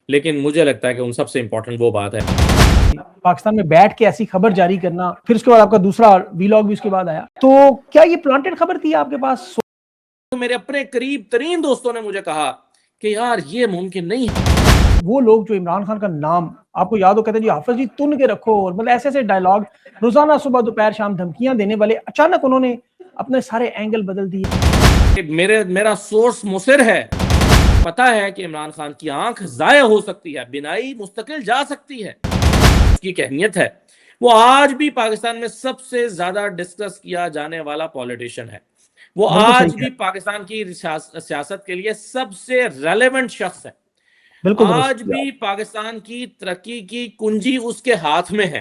लेकिन मुझे लगता है कि उन सबसे इम्पोर्टेंट वो बात है, पाकिस्तान में बैठ के ऐसी खबर जारी करना, फिर उसके बाद आपका दूसरा वीलॉग भी उसके बाद आया, तो क्या ये प्लांटेड खबर थी आपके पास? तो मेरे अपने करीब तरीन दोस्तों ने मुझे कहा कि यार ये मुमकिन नहीं है। वो लोग जो इमरान खान का नाम आपको याद हो, कहते हैं जी हाफिज जी तुन के रखो, और मतलब ऐसे ऐसे डायलॉग रोजाना सुबह दोपहर शाम धमकियां देने वाले, अचानक उन्होंने अपने सारे एंगल बदल दिए। मेरा सोर्स मुसिर है, पता है कि इमरान खान की आंख जाया हो सकती है, बिनाई मुस्तकिल जा सकती है, उसकी अहमियत है। वो आज भी पाकिस्तान में सबसे ज्यादा डिस्कस किया जाने वाला पॉलिटिशियन है। वो आज भी पाकिस्तान की सियासत के लिए सबसे रेलेवेंट शख्स है। बिल्कुल आज दुरुस्त। भी पाकिस्तान की तरक्की की कुंजी उसके हाथ में है।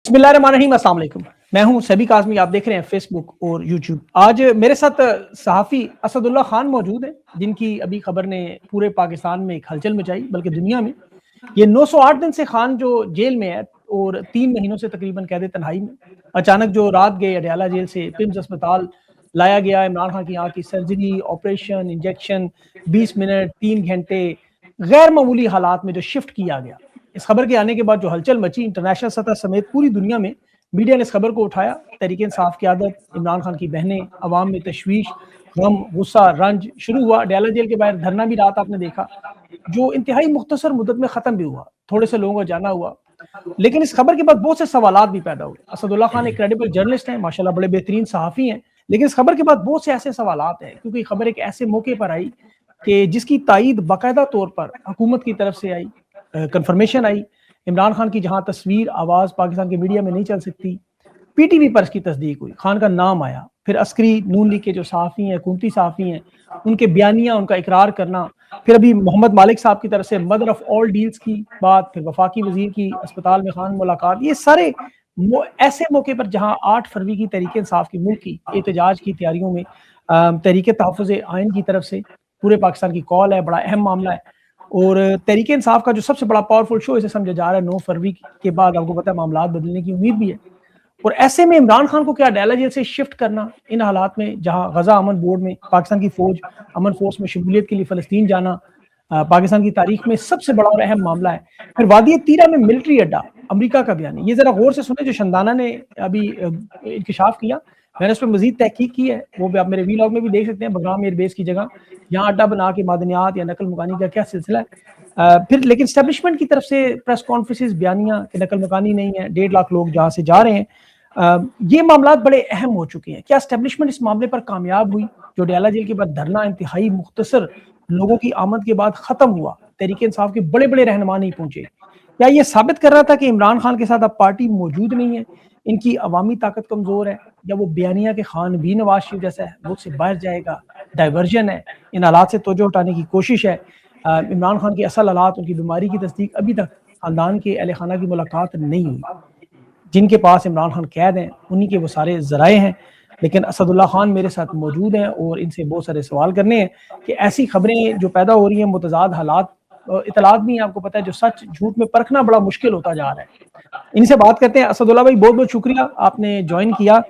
बिस्मिल्लाहिर्रहमानिर्रहीम, अस्सलाम वालेकुम। मैं हूं सभी काज़मी, आप देख रहे हैं फेसबुक और यूट्यूब। आज मेरे साथ सहाफ़ी असदुल्ला खान मौजूद हैं, जिनकी अभी खबर ने पूरे पाकिस्तान में एक हलचल मचाई, बल्कि दुनिया में। ये 908 दिन से खान जो जेल में है और 3 महीनों से तकरीबन कैद तन्हाई में, अचानक जो रात गए अडयाला जेल से पिम्स अस्पताल लाया गया, इमरान खान की आँख की सर्जरी, ऑपरेशन, इंजेक्शन, 20 मिनट, 3 घंटे, गैर मामूली हालात में जो शिफ्ट किया गया। इस खबर के आने के बाद जो हलचल मची इंटरनेशनल सतह समेत पूरी दुनिया में, मीडिया ने इस खबर को उठाया। तहरीक इंसाफ की आदत, इमरान खान की बहनें, अवाम में तशवीश, गम, गुस्सा, रंज शुरू हुआ। अडयाला जेल के बाहर धरना भी रात आपने देखा, जो इंतहाई मुख्तसर मुद्दत में ख़त्म भी हुआ, थोड़े से लोगों को जाना हुआ। लेकिन इस खबर के बाद बहुत से सवालात भी पैदा हुए। असदुल्ला खान एक क्रेडिबल जर्नलिस्ट हैं, माशाल्लाह बड़े बेहतरीन सहाफ़ी हैं, लेकिन इस खबर के बाद बहुत से ऐसे सवालात हैं, क्योंकि खबर एक ऐसे मौके पर आई कि जिसकी तायीद बाकायदा तौर पर हुकूमत की तरफ से आई, कंफर्मेशन आई। इमरान खान की जहां तस्वीर आवाज़ पाकिस्तान के मीडिया में नहीं चल सकती, पीटीवी पर इसकी तस्दीक हुई, खान का नाम आया। फिर अस्करी नून लीग के जो सहाफ़ी हैं, हुकूमती सहाफ़ी हैं, उनके बयानिया, उनका इकरार करना। फिर अभी मोहम्मद मालिक साहब की तरफ से मदर ऑफ ऑल डील्स की बात, फिर वफाकी वजीर की अस्पताल में खान मुलाकात। ये सारे ऐसे मौके पर जहां 8 फरवरी की तहरीक इंसाफ की मुल्क की एहतजाज की तैयारियों में तहरीक तहफ़्फ़ुज़ आइन की तरफ से पूरे पाकिस्तान की कॉल है, बड़ा अहम मामला है। और तहरीक इंसाफ का जो सबसे बड़ा पावरफुल शो इसे समझा जा रहा है। 9 फरवरी के बाद आपको पता है मामला बदलने की उम्मीद भी है। और ऐसे में इमरान खान को क्या अडयाला जेल से शिफ्ट करना, इन हालात में जहां गजा अमन बोर्ड में पाकिस्तान की फौज अमन फोर्स में शमूलियत के लिए फ़लस्तीन जाना पाकिस्तान की तारीख में सबसे बड़ा और अहम मामला है। फिर वादी तीरा में मिलिट्री अड्डा, अमेरिका का बयान, ये जरा गौर से सुने जो शंदाना ने अभी इंकशाफ किया। मैंने उस पर मजीद तहकीक की है, वो भी आप मेरे वीलॉग में भी देख सकते हैं। बगराम एयरबेस की जगह यहाँ अड्डा बना के मादनियात या नकल मकानी का क्या सिलसिला है। फिर लेकिन स्टैब्लिशमेंट की तरफ से प्रेस कॉन्फ्रेंसेस, बयानियाँ कि नकल मकानी नहीं है, 1.5 लाख लोग जहाँ से जा रहे हैं। ये मामला बड़े अहम हो चुके हैं। क्या एस्टेब्लिशमेंट इस मामले पर कामयाब हुई? जो अडयाला जेल के बाद धरना इंतहाई मुख्तसर लोगों की आमद के बाद खत्म हुआ, तहरीक इंसाफ के बड़े बड़े रहनुमा नहीं पहुंचे। क्या ये साबित कर रहा था कि इमरान खान के साथ अब पार्टी मौजूद नहीं है, इनकी अवामी ताकत कमजोर है, या वो बयानिया के खान भी नवाज शरीफ जैसा है, मुल्क से बाहर जाएगा, डाइवर्जन है, इन हालात से तवज्जो हटाने की कोशिश है। इमरान खान की असल हालात, उनकी बीमारी की तस्दीक अभी तक खानदान के अहले खाना की मुलाकात नहीं हुई। जिनके पास इमरान खान कैद हैं उन्हीं के वो सारे ज़राए हैं। लेकिन असदुल्ला खान मेरे साथ मौजूद हैं और इनसे बहुत सारे सवाल करने हैं कि ऐसी खबरें जो पैदा हो रही हैं, मुतज़ाद हालात, इतलात भी हैं, आपको पता है, जो सच झूठ में परखना बड़ा मुश्किल होता जा रहा है। इनसे बात करते हैं। असदुल्ला भाई, बहुत बहुत शुक्रिया आपने ज्वाइन किया।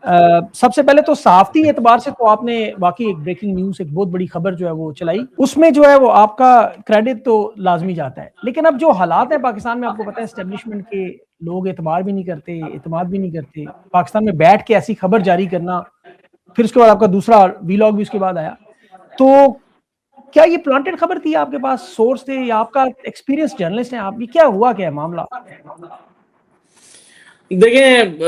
सबसे पहले तो सहाफ़ती एतबार से तो आपने वाकई एक ब्रेकिंग न्यूज़, एक बहुत बड़ी खबर जो है वो चलाई, उसमें जो है वो आपका क्रेडिट तो लाजमी जाता है। लेकिन अब जो हालात है पाकिस्तान में, आपको पता है एस्टेब्लिशमेंट के लोग एतबार भी नहीं करते, एतमाद भी नहीं करते। पाकिस्तान में बैठ के ऐसी खबर जारी करना, फिर उसके बाद आपका दूसरा वीलॉग भी उसके बाद आया, तो क्या ये प्लांटेड खबर थी? आपके पास सोर्स थे या आपका एक्सपीरियंस जर्नलिस्ट है आप, ये क्या हुआ, क्या है मामला? देखें,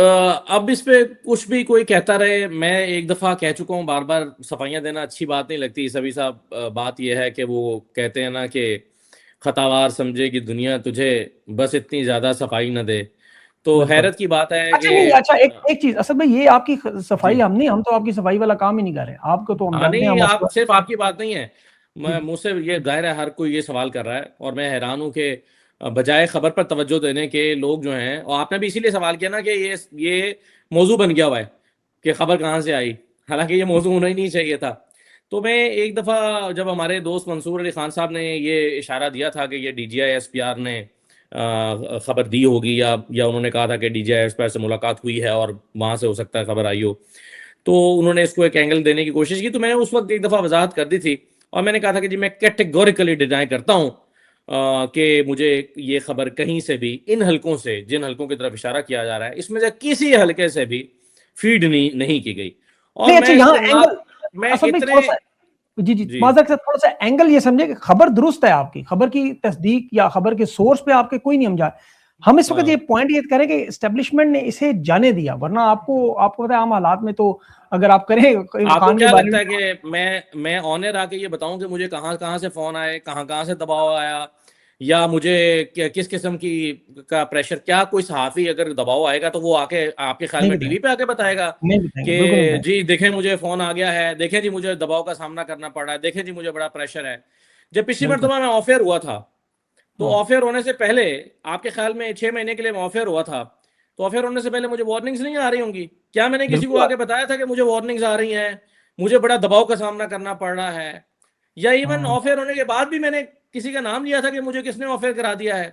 अब इस पे कुछ भी कोई कहता रहे, मैं एक दफ़ा कह चुका हूँ, बार बार सफाइयाँ देना अच्छी बात नहीं लगती सभी साहब। बात यह है कि वो कहते हैं ना कि खतावार समझेगी दुनिया तुझे, बस इतनी ज़्यादा सफाई न दे। तो बिल्कुल। हैरत की बात है अच्छा, कि नहीं, अच्छा, एक एक चीज असद भाई, ये आपकी सफाई, जी, हम तो आपकी सफाई वाला काम ही नहीं कर रहे। आपको तो हम हाँ जानते हैं, नहीं, हम आप आपको। सिर्फ आपकी बात नहीं है, जी। मैं मुझसे ये जाहिर है हर कोई ये सवाल कर रहा है, और मैं हैरान हूँ कि बजाय खबर पर तवज्जो देने के लोग जो हैं, और आपने भी इसीलिए सवाल किया ना कि ये मौजू बन गया हुआ है कि खबर कहाँ से आई, हालांकि ये मौजू होना ही नहीं चाहिए था। तो मैं एक दफ़ा जब हमारे दोस्त मंसूर अली खान साहब ने ये इशारा दिया था कि ये DGI SPR ने खबर दी होगी, या उन्होंने कहा था कि DGI SPR से मुलाकात हुई है और वहाँ से हो सकता है खबर आई हो, तो उन्होंने इसको एक एंगल देने की कोशिश की। तो मैंने उस वक्त एक दफ़ा वजाहत कर दी थी और मैंने कहा था कि जी मैं कैटेगोरिकली डिनाई करता हूं कि मुझे ये खबर कहीं से भी, इन हलकों से, जिन हलकों की तरफ इशारा किया जा रहा है, इसमें से किसी हलके से भी फीड नहीं की गई। और नहीं, अच्छा, मैं यहाँ इसको ना, एंगल मैं असल में इतने, थोड़ा सा, जी जी माजरत से थोड़ा सा एंगल ये समझे कि खबर दुरुस्त है, आपकी खबर की तस्दीक या खबर के सोर्स पे आपके कोई नहीं हम जा, हम इस वक्त ये पॉइंट ये करें कि एस्टेब्लिशमेंट ने इसे जाने दिया, वरना आपको पता है आम हालात में तो अगर आप करें इमरान आपको खान के क्या बारे लगता में। है कि मैं ऑनर आके ये बताऊं कि मुझे कहाँ कहाँ से फोन आए, कहाँ कहाँ से दबाव आया, या मुझे किस किस्म की का प्रेशर, क्या कोई सहाफी अगर दबाव आएगा तो वो आके आपके ख्याल नहीं में बताएंगे, टीवी पे आके बताएगा नहीं बताएंगे, बिल्कुल नहीं कि बताएंगे। जी देखें मुझे फोन आ गया है, देखें जी मुझे दबाव का सामना करना पड़ रहा है, देखें जी मुझे बड़ा प्रेशर है। जब पिछली बिल्कुल। मरतबा मैं ऑफ एयर हुआ था, तो हाँ, ऑफ एयर होने से पहले, आपके ख्याल में 6 महीने के लिए मैं ऑफ एयर हुआ था, तो ऑफ एयर होने से पहले मुझे वार्निंग्स नहीं आ रही होंगी? क्या मैंने किसी को बिल्कुल। आके बताया था कि मुझे वार्निंग्स आ रही हैं, मुझे बड़ा दबाव का सामना करना पड़ रहा है? या इवन हाँ, ऑफ एयर होने के बाद भी मैंने किसी का नाम लिया था कि मुझे किसने ऑफ एयर करा दिया है?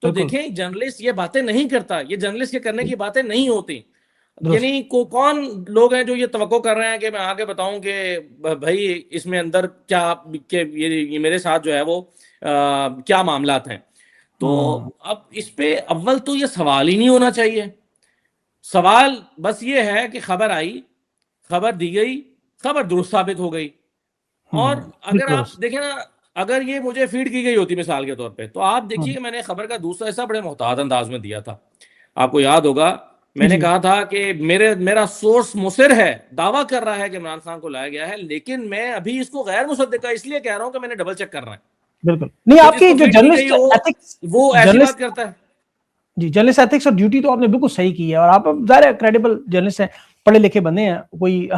तो बिल्कुल देखें, जर्नलिस्ट ये बातें नहीं करता, ये जर्नलिस्ट के करने की बातें नहीं होती। दुरुस्त। यानी कौन लोग हैं जो ये तवक्को कर रहे हैं कि मैं आगे बताऊं कि भाई इसमें अंदर क्या, कि ये मेरे साथ जो है वो क्या मामलात हैं। तो हाँ, अब इस पे अव्वल तो ये सवाल ही नहीं होना चाहिए। सवाल बस ये है कि खबर आई, खबर दी गई, खबर दुरुस्त साबित हो गई। और अगर बिल्कुल आप दुरुस्त। देखें ना, अगर ये मुझे फीड की गई होती मिसाल के तौर पे, तो आप देखिए हाँ, कि मैंने खबर का दूसरा हिस्सा बड़े मोहतात अंदाज में दिया था। आपको याद होगा, जी मैंने जी। कहा था कि मेरा सोर्स मुसिर है, दावा कर रहा है कि इमरान खान को लाया गया है, लेकिन मैं अभी इसको गैर मुसद्दिका इसलिए कह रहा हूं कि मैंने डबल चेक करना है बिल्कुल नहीं, कि आपकी जिसको जो फीड की गई जर्नलिस्ट हो एथिक्स, वो ऐसी बात जर्नलिस्ट, करता है। जी जर्नलिस्ट एथिक्स और ड्यूटी तो आपने बिल्कुल सही की है, और आप ज़ाहिर है क्रेडिबल जर्नलिस्ट हैं, पढ़े लिखे बंदे हैं, कोई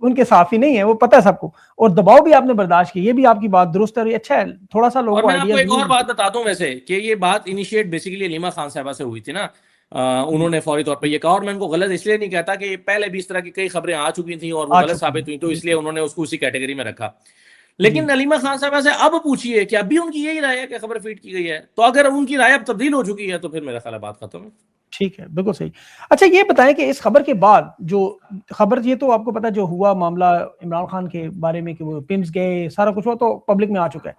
उनके साफी नहीं है, वो पता है सबको, और दबाव भी आपने बर्दाश्त की, ये भी आपकी बात दुरुस्त है, और ये अच्छा है, थोड़ा सा लोगों और को मैं आपको आइडियाज एक भी और मिलते बात बताता हूँ वैसे, कि ये बात इनिशिएट बेसिकली अलीमा खान साहबा से हुई थी ना। हैं। उन्होंने फौरी तौर पर ये कहा, और मैं उनको गलत इसलिए नहीं कहता कि पहले भी इस तरह की कई खबरें आ चुकी थी और वो आ गलत चुकी साबित हैं, हुई, तो इसलिए बिल्कुल। उन्होंने उसको उसी कैटेगरी में रखा। जी लेकिन अलीमा खान साहबा से अब पूछिए कि अभी उनकी यही राय है कि खबर फीड की गई है, तो अगर उनकी राय अब तब्दील हो चुकी है तो फिर मेरा ख्याल है बात खत्म है। ठीक है, बिल्कुल सही। अच्छा, ये बताएं कि इस खबर के बाद जो खबर, ये तो आपको पता जो हुआ मामला इमरान खान के बारे में कि वो पिम्स गए, सारा कुछ हुआ तो पब्लिक में आ चुका है,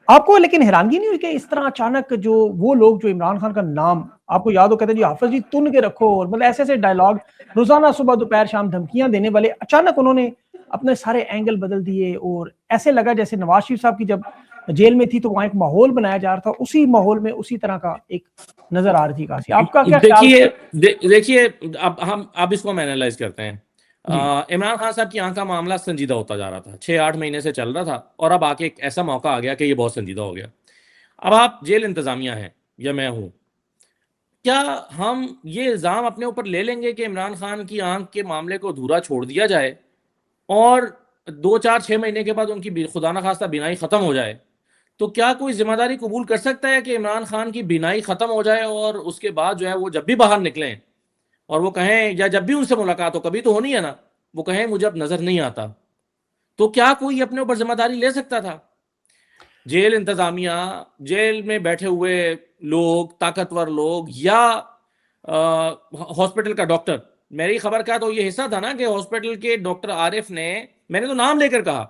आपको लेकिन हैरानगी नहीं हुई कि इस तरह अचानक जो वो लोग जो इमरान खान का नाम, आपको याद हो कहते हैं जी हाफिज जी तुन के रखो, और मतलब ऐसे ऐसे डायलॉग, रोजाना सुबह दोपहर शाम धमकियां देने वाले, अचानक उन्होंने अपने सारे एंगल बदल दिए, और ऐसे लगा जैसे नवाज शरीफ साहब की जब जेल में थी तो वहां एक माहौल बनाया जा रहा था, उसी माहौल में उसी तरह का एक नजर आ रही थी काशी, आपका क्या ख्याल था? देखिए देखिए, अब इसको हम एनालाइज करते हैं। जी इमरान खान साहब की यहाँ का मामला संजीदा होता जा रहा था, 6-8 महीने से चल रहा था, और अब आके एक ऐसा मौका आ गया कि ये बहुत संजीदा हो गया। अब आप जेल इंतजामिया हैं या मैं हूं, क्या हम ये इल्ज़ाम अपने ऊपर ले लेंगे कि इमरान खान की आंख के मामले को अधूरा छोड़ दिया जाए, और 2-4-6 महीने के बाद उनकी खुदा ना खास्ता बीनाई ख़त्म हो जाए? तो क्या कोई जिम्मेदारी कबूल कर सकता है कि इमरान खान की बीनाई ख़त्म हो जाए और उसके बाद जो है वो जब भी बाहर निकलें और वो कहें, या जब भी उनसे मुलाकात हो, कभी तो होनी है ना, वो कहें मुझे अब नज़र नहीं आता? तो क्या कोई अपने ऊपर जिम्मेदारी ले सकता था? जेल इंतजामिया, जेल में बैठे हुए लोग, ताकतवर लोग, या हॉस्पिटल का डॉक्टर? मेरी खबर का तो ये हिस्सा था ना कि हॉस्पिटल के डॉक्टर आरिफ ने, मैंने तो नाम लेकर कहा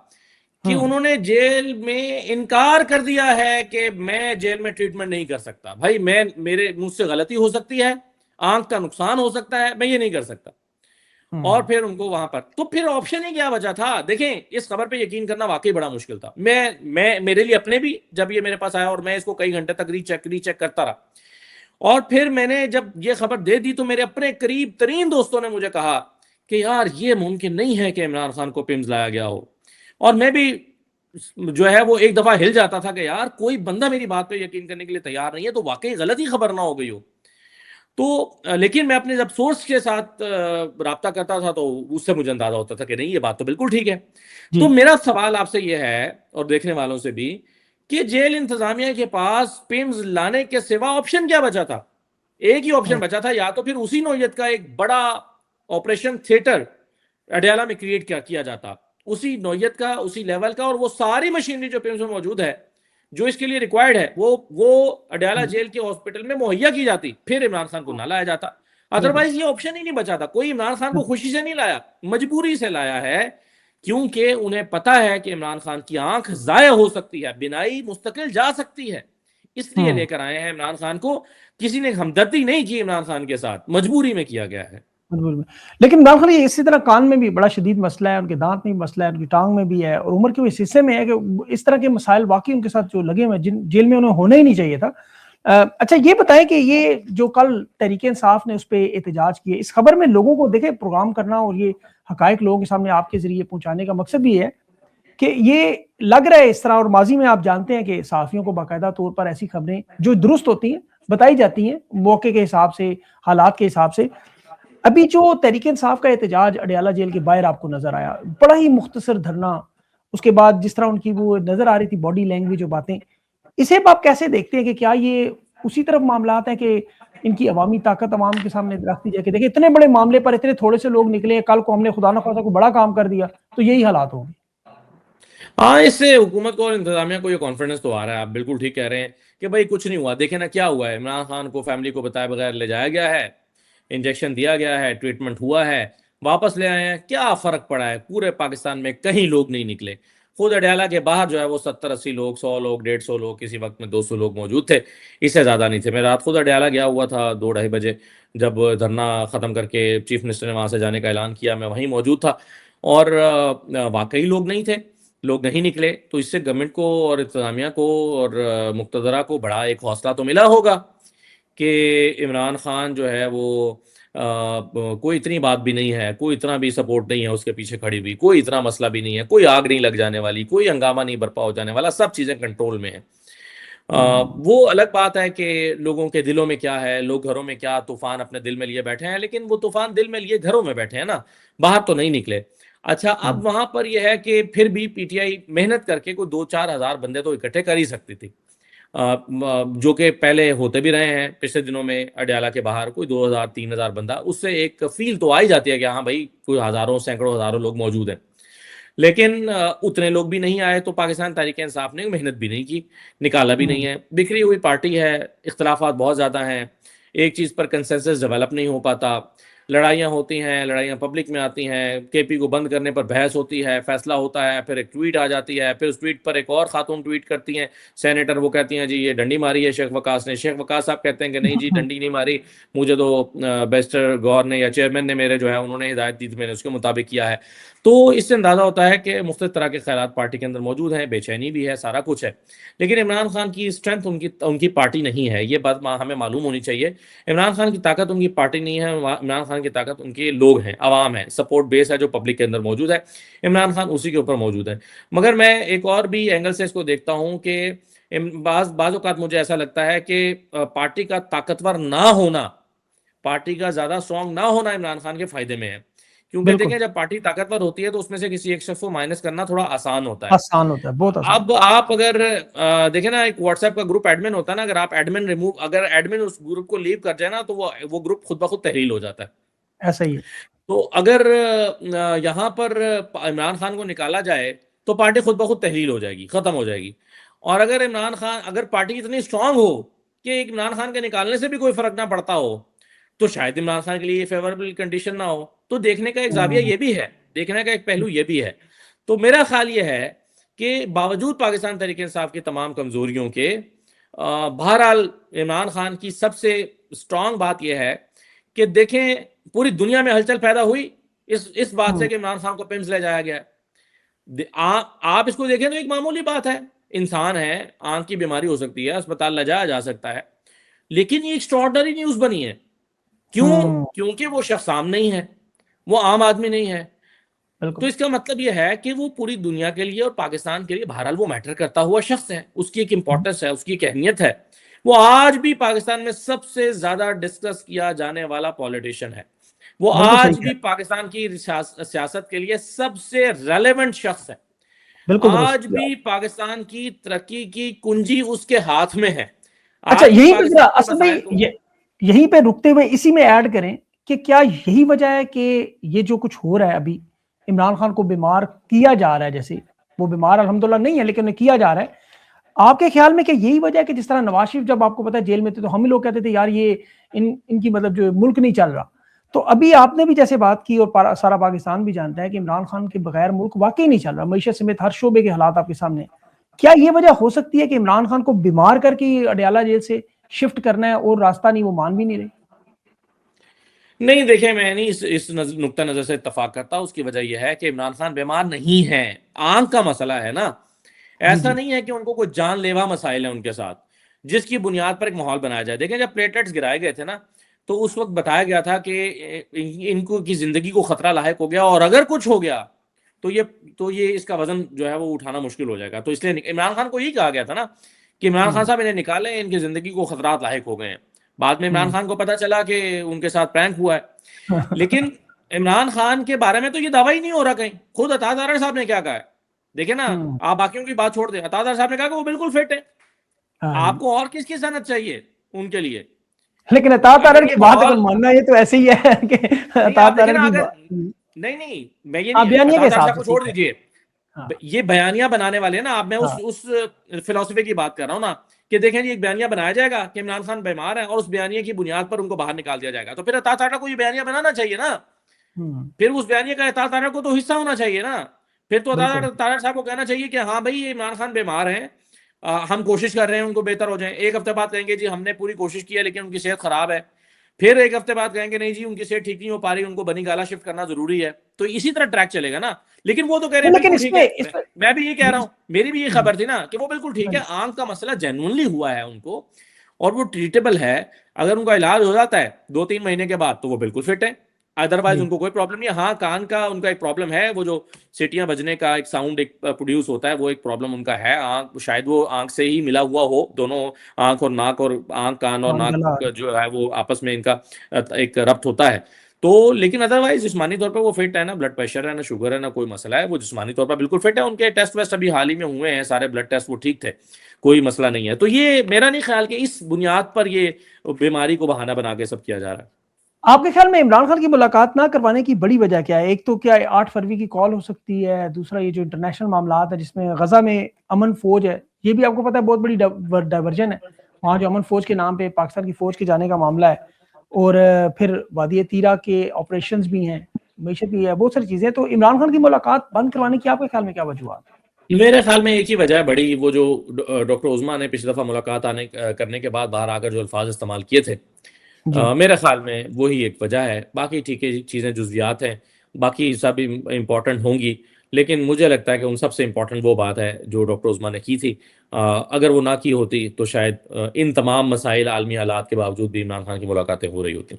कि हम्म उन्होंने जेल में इनकार कर दिया है कि मैं जेल में ट्रीटमेंट नहीं कर सकता। भाई मैं, मेरे मुझसे गलती हो सकती है, आंख का नुकसान हो सकता है, मैं ये नहीं कर सकता। और हम्म फिर उनको वहां पर, तो फिर ऑप्शन ही क्या बचा था? देखें, इस खबर पे यकीन करना वाकई बड़ा मुश्किल था। मैं मेरे लिए अपने भी, जब ये मेरे पास आया और मैं इसको कई घंटे तक रीचेक करता रहा, और फिर मैंने जब ये खबर दे दी तो मेरे अपने करीब तरीन दोस्तों ने मुझे कहा कि यार ये मुमकिन नहीं है कि इमरान खान को पिम्स लाया गया हो। और मैं भी जो है वो एक दफा हिल जाता था कि यार कोई बंदा मेरी बात पे यकीन करने के लिए तैयार नहीं है, तो वाकई गलत ही खबर ना हो गई हो। तो लेकिन मैं अपने जब सोर्स के साथ राब्ता करता था तो उससे मुझे अंदाजा होता था कि नहीं, ये बात तो बिल्कुल ठीक है। जी तो मेरा सवाल आपसे ये है, और देखने वालों से भी, कि जेल इंतजामिया के पास पिम्स लाने के सिवा ऑप्शन क्या बचा था? एक ही ऑप्शन हम्म बचा था, या तो फिर उसी नौयत का एक बड़ा ऑपरेशन थिएटर अडयाला में क्रिएट किया जाता, उसी नौयत का, उसी लेवल का, और वो सारी मशीनरी जो पिम्स में मौजूद है, जो इसके लिए रिक्वायर्ड है, वो अडयाला हम्म, जेल के हॉस्पिटल में मुहैया की जाती, फिर इमरान खान को ना लाया जाता। बिल्कुल अदरवाइज ये ऑप्शन ही नहीं बचा था। कोई इमरान खान को खुशी से नहीं लाया, मजबूरी से लाया है क्योंकि उन्हें पता है कि इमरान खान की आंख जाया हो सकती है, बिनाई मुस्तकिल जा सकती है, इसलिए लेकर आए हैं इमरान खान को। किसी ने हमदर्दी नहीं की इमरान खान के साथ, मजबूरी में किया गया है। बिल्कुल। लेकिन इमरान खान इसी तरह कान में भी बड़ा शदीद मसला है, उनके दांत में भी मसला है, उनकी टांग में भी है, और उम्र के इस हिस्से में है कि इस तरह के मसाइल वाकई उनके साथ जो लगे हुए जिन जेल में उन्हें होना ही नहीं चाहिए था। अच्छा ये बताएं कि ये जो कल तहरीक इंसाफ ने उस पर एहतजाज किए, इस खबर में लोगों को देखे प्रोग्राम करना और ये हकायक लोगों के सामने आपके जरिए पहुंचाने का मकसद भी है कि ये लग रहा है इस तरह, और माजी में आप जानते हैं कि सहाफियों को बाकायदा तौर पर ऐसी खबरें जो दुरुस्त होती हैं बताई जाती हैं मौके के हिसाब से, हालात के हिसाब से। अभी जो तहरीक इंसाफ का एहतजाज अडयाला जेल के बाहर आपको नजर आया, बड़ा ही मुख्तसर धरना, उसके बाद जिस तरह उनकी वो नजर आ रही थी बॉडी लैंग्वेज और बातें, इसे आप कैसे देखते हैं कि क्या ये उसी तरफ मामला हैं कि इनकी अवामी ताकत अवाम के सामने रखती जाए कि देखिए इतने बड़े मामले पर इतने थोड़े से लोग निकले, कल को हमने खुदा न खासा को बड़ा काम कर दिया, तो यही हालात होंगे। हाँ, इससे हुकूमत को और इंतजामिया को ये कॉन्फिडेंस तो आ रहा है। आप बिल्कुल ठीक कह रहे हैं कि भाई कुछ नहीं हुआ, देखे ना क्या हुआ है। इमरान खान को फैमिली को बताए बगैर ले जाया गया है, इंजेक्शन दिया गया है, ट्रीटमेंट हुआ है, वापस ले आए हैं, क्या फ़र्क पड़ा है। पूरे पाकिस्तान में कहीं लोग नहीं निकले। खुद अडयाला के बाहर जो है वो 70-80 लोग, 100 लोग, 150 लोग, किसी वक्त में 200 लोग मौजूद थे, इससे ज़्यादा नहीं थे। मैं रात खुद अडयाला गया हुआ था 2-2:30 बजे, जब धरना ख़त्म करके चीफ मिनिस्टर ने वहाँ से जाने का ऐलान किया, मैं वहीं मौजूद था। और वाकई लोग नहीं थे, लोग नहीं निकले। तो इससे गवर्नमेंट को और इंतजामिया को और मुक्तदरा को बड़ा एक हौसला तो मिला होगा कि इमरान खान जो है वो कोई इतनी बात भी नहीं है, कोई इतना भी सपोर्ट नहीं है उसके पीछे खड़ी हुई, कोई इतना मसला भी नहीं है, कोई आग नहीं लग जाने वाली, कोई हंगामा नहीं बरपा हो जाने वाला, सब चीज़ें कंट्रोल में है। वो अलग बात है कि लोगों के दिलों में क्या है, लोग घरों में क्या तूफान अपने दिल में लिए बैठे हैं, लेकिन वो तूफान दिल में लिए घरों में बैठे हैं ना, बाहर तो नहीं निकले। अच्छा, अब वहां पर यह है कि फिर भी पीटीआई मेहनत करके कोई 2-4 हजार बंदे तो इकट्ठे कर ही सकती थी, जो कि पहले होते भी रहे हैं। पिछले दिनों में अडयाला के बाहर कोई 2,000-3,000 बंदा, उससे एक फील तो आ ही जाती है कि हाँ भाई कोई हजारों सैकड़ों हजारों लोग मौजूद हैं। लेकिन उतने लोग भी नहीं आए, तो पाकिस्तान तहरीक इंसाफ ने मेहनत भी नहीं की, निकाला भी नहीं है। बिखरी हुई पार्टी है, इख्तलाफात बहुत ज़्यादा हैं, एक चीज़ पर कंसेंसस डेवलप नहीं हो पाता, लड़ाइयाँ होती हैं, लड़ाइयाँ पब्लिक में आती हैं, केपी को बंद करने पर बहस होती है, फैसला होता है, फिर एक ट्वीट आ जाती है, फिर उस ट्वीट पर एक और खातून ट्वीट करती हैं, सेनेटर, वो कहती हैं जी ये डंडी मारी है शेख वकास ने। शेख वकास साहब कहते हैं कि नहीं जी डंडी नहीं मारी, मुझे तो बैरिस्टर गौर ने या चेयरमैन ने मेरे जो है उन्होंने हिदायत दी थी, मैंने उसके मुताबिक किया है। तो इससे अंदाज़ा होता है कि मुख्तलिफ तरह के ख्यालात पार्टी के अंदर मौजूद हैं, बेचैनी भी है, सारा कुछ है। लेकिन इमरान खान की स्ट्रेंथ उनकी पार्टी नहीं है, ये बात हमें मालूम होनी चाहिए। इमरान खान की ताकत उनकी पार्टी नहीं है, इमरान खान की ताकत उनके लोग हैं, अवाम है, सपोर्ट बेस है जो पब्लिक के अंदर मौजूद है। इमरान खान उसी के ऊपर मौजूद है। मगर मैं एक और भी एंगल से इसको देखता हूँ कि बाज़ औक़ात मुझे ऐसा लगता है कि पार्टी का ताकतवर ना होना, पार्टी का ज़्यादा स्ट्रॉन्ग ना होना इमरान खान के फ़ायदे में है। क्योंकि देखें जब पार्टी ताकतवर होती है तो उसमें से किसी एक शख्स को माइनस करना थोड़ा आसान होता है। आसान होता है, बहुत आसान। अब आप अगर देखें ना, एक व्हाट्सएप का ग्रुप एडमिन होता है ना, अगर आप अगर एडमिन उस ग्रुप को लीव कर जाए ना, तो वो ग्रुप खुद ब खुद तहलील हो जाता है। ऐसा ही है। तो अगर यहाँ पर इमरान खान को निकाला जाए तो पार्टी खुद ब खुद तहलील हो जाएगी, खत्म हो जाएगी। और अगर पार्टी इतनी स्ट्रांग हो कि इमरान खान के निकालने से भी कोई फर्क ना पड़ता हो, तो शायद इमरान खान के लिए फेवरेबल कंडीशन ना हो। तो देखने का एक जाविया ये भी है, देखने का एक पहलू ये भी है। तो मेरा ख्याल ये है कि बावजूद पाकिस्तान तहरीक इंसाफ की तमाम कमजोरियों के, बहरहाल इमरान खान की सबसे स्ट्रांग बात यह है कि देखें पूरी दुनिया में हलचल पैदा हुई इस बात से कि इमरान खान को पिम्स ले जाया गया। आप इसको देखें तो एक मामूली बात है, इंसान है, आंख की बीमारी हो सकती है, अस्पताल ले जाया जा सकता है, लेकिन ये एक्स्ट्रॉर्डनरी न्यूज बनी है। क्यों? क्योंकि वो शख्स आम नहीं है, वो आम आदमी नहीं है। तो इसका मतलब यह है कि वो पूरी दुनिया के लिए और पाकिस्तान के लिए बहरहाल वो मैटर करता हुआ शख्स है, उसकी एक इंपॉर्टेंस है, उसकी एक अहमियत है। वो आज भी पाकिस्तान में सबसे ज्यादा डिस्कस किया जाने वाला पॉलिटिशियन है। वो आज भी पाकिस्तान की सियासत के लिए सबसे रेलेवेंट शख्स है। आज भी पाकिस्तान की तरक्की की कुंजी उसके हाथ में है। अच्छा, यहीं पे जरा असल में यहीं पे रुकते हुए इसी में ऐड करें कि क्या यही वजह है कि ये जो कुछ हो रहा है अभी, इमरान खान को बीमार किया जा रहा है, जैसे वो बीमार अल्हम्दुलिल्लाह नहीं है लेकिन उन्हें किया जा रहा है, आपके ख्याल में क्या यही वजह है कि जिस तरह नवाज शरीफ जब आपको पता है जेल में थे तो हम ही लोग कहते थे यार ये इनकी मतलब जो मुल्क नहीं चल रहा, तो अभी आपने भी जैसे बात की और सारा पाकिस्तान भी जानता है कि इमरान खान के बगैर मुल्क वाकई नहीं चल रहा, मईशत समेत हर शोबे के हालात आपके सामने हैं। क्या ये वजह हो सकती है कि इमरान खान को बीमार करके अडयाला जेल से शिफ्ट करना है और रास्ता नहीं, वो मान भी नहीं रहे? नहीं, देखिए मैं नहीं इस नुक्ता नज़र से इत्तेफाक करता। उसकी वजह यह है कि इमरान खान बीमार नहीं है, आंख का मसला है ना। जी ऐसा जी। नहीं है कि उनको कोई जानलेवा मसाइल है उनके साथ, जिसकी बुनियाद पर एक माहौल बनाया जाए। देखिए जब प्लेटलेट्स गिराए गए थे ना, तो उस वक्त बताया गया था कि इनको की जिंदगी को खतरा लायक हो गया, और अगर कुछ हो गया तो ये इसका वजन जो है वो उठाना मुश्किल हो जाएगा। तो इसलिए इमरान खान को यही कहा गया था ना कि इमरान खान साहब इन्हें निकालें, इनकी जिंदगी को खतरात लायक हो गए हैं। बाद में इमरान खान को पता चला कि उनके साथ प्रैंक हुआ है। लेकिन इमरान खान के बारे में तो ये दावा ही नहीं हो रहा कहीं। खुद अता तारड़ साहब ने क्या कहा है, देखिए ना, आप बाकियों की बात छोड़ दें, अता तारड़ साहब ने कहा कि वो बिल्कुल फिट है। हाँ जी। आपको और किसकी सनद चाहिए उनके लिए? लेकिन अता तारड़ अगर ये की बात अगर माहौल मानना, ये तो ऐसे ही है कि नहीं, अता आप देखिए तारड़ ना, की अगर बात। नहीं नहीं, मैं ये आप नहीं, बयानिया के अता तारड़ हिसाब साहब से को छोड़ ठीक है। दीजिए। हाँ ये बयानिया बनाने वाले हैं ना, आप मैं हाँ। उस फिलोसफी की बात कर रहा हूं ना, कि देखें जी एक बयानिया बनाया जाएगा कि इमरान खान बीमार है और उस बयानिया की बुनियाद पर उनको बाहर निकाल दिया जाएगा। तो फिर अता तारड़ को ये बयानिया बनाना चाहिए ना। फिर उस बयानिया का अता तारड़ को तो हिस्सा होना चाहिए ना। फिर तो अता बिल्कुल। तारड़ साहब को कहना चाहिए कि हाँ भाई ये इमरान खान बीमार हैं, हम कोशिश कर रहे हैं उनको बेहतर हो जाए। एक हफ्ते बाद कहेंगे जी हमने पूरी कोशिश की है लेकिन उनकी सेहत खराब है। फिर एक हफ्ते बाद कहेंगे नहीं जी उनकी सेहत ठीक नहीं हो पा रही, उनको बनी गाला शिफ्ट करना जरूरी है। तो इसी तरह ट्रैक चलेगा ना। लेकिन वो तो कह रहे हैं लेकिन बिल्कुल ठीक है। इसमें इसमें मैं भी ये कह रहा हूं, मेरी भी ये हम्म, खबर थी ना कि वो बिल्कुल ठीक हाँ है, जी। आंख का मसला जेन्युइनली हुआ है उनको, और वो ट्रीटेबल है। अगर उनका इलाज हो जाता है 2-3 महीने के बाद तो वो बिल्कुल फिट है। अदरवाइज जी। उनको कोई प्रॉब्लम नहीं है। हाँ, कान का उनका एक प्रॉब्लम है, वो जो सीटियां बजने का एक साउंड एक प्रोड्यूस होता है, वो एक प्रॉब्लम उनका है। आंख शायद वो आंख से ही मिला हुआ हो, दोनों आंख और नाक, और आंख कान और हाँ नाक गला। जो है वो आपस में इनका एक रब्त होता है। तो लेकिन अदरवाइज जिस्मानी तौर पर वो फिट है, ना ब्लड प्रेशर है, ना शुगर है, ना कोई मसला है। वो जिस्मानी तौर पर बिल्कुल फिट है। उनके टेस्ट वेस्ट अभी हाल ही में हुए हैं, सारे ब्लड टेस्ट वो ठीक थे, कोई मसला नहीं है। तो ये मेरा नहीं ख्याल कि इस बुनियाद पर ये बीमारी को बहाना बना के सब किया जा रहा है। आपके ख्याल में इमरान खान की मुलाकात ना करवाने की बड़ी वजह क्या है? एक तो क्या 8 फरवरी की कॉल हो सकती है, दूसरा ये जो इंटरनेशनल मामला है जिसमें गजा में अमन फौज है, ये भी आपको पता है बहुत बड़ी डाइवर्जन है। वहाँ जो अमन फौज के नाम पे पाकिस्तान की फौज के जाने का मामला है, और फिर वादी तीरा के ऑपरेशन भी हैं, मीशत भी है, बहुत सारी चीजें। तो इमरान खान की मुलाकात बंद करवाने की आपके ख्याल में क्या वजूहत? मेरे ख्याल में एक ही वजह है बड़ी, वो जो डॉक्टर उज़मा ने पिछली दफ़ा मुलाकात करने के बाद बाहर आकर जो अल्फाज इस्तेमाल किए थे, जी। मेरे ख्याल में वही एक वजह है। बाकी ठीक है, चीज़ें जुज़वियात हैं, बाकी सब इम्पॉर्टेंट होंगी। लेकिन मुझे लगता है कि उन सबसे इम्पॉर्टेंट वो बात है जो डॉक्टर उज़मा ने की थी। अगर वो ना की होती तो शायद इन तमाम मसाइल, आलमी हालात के बावजूद भी इमरान खान की मुलाकातें हो रही होती।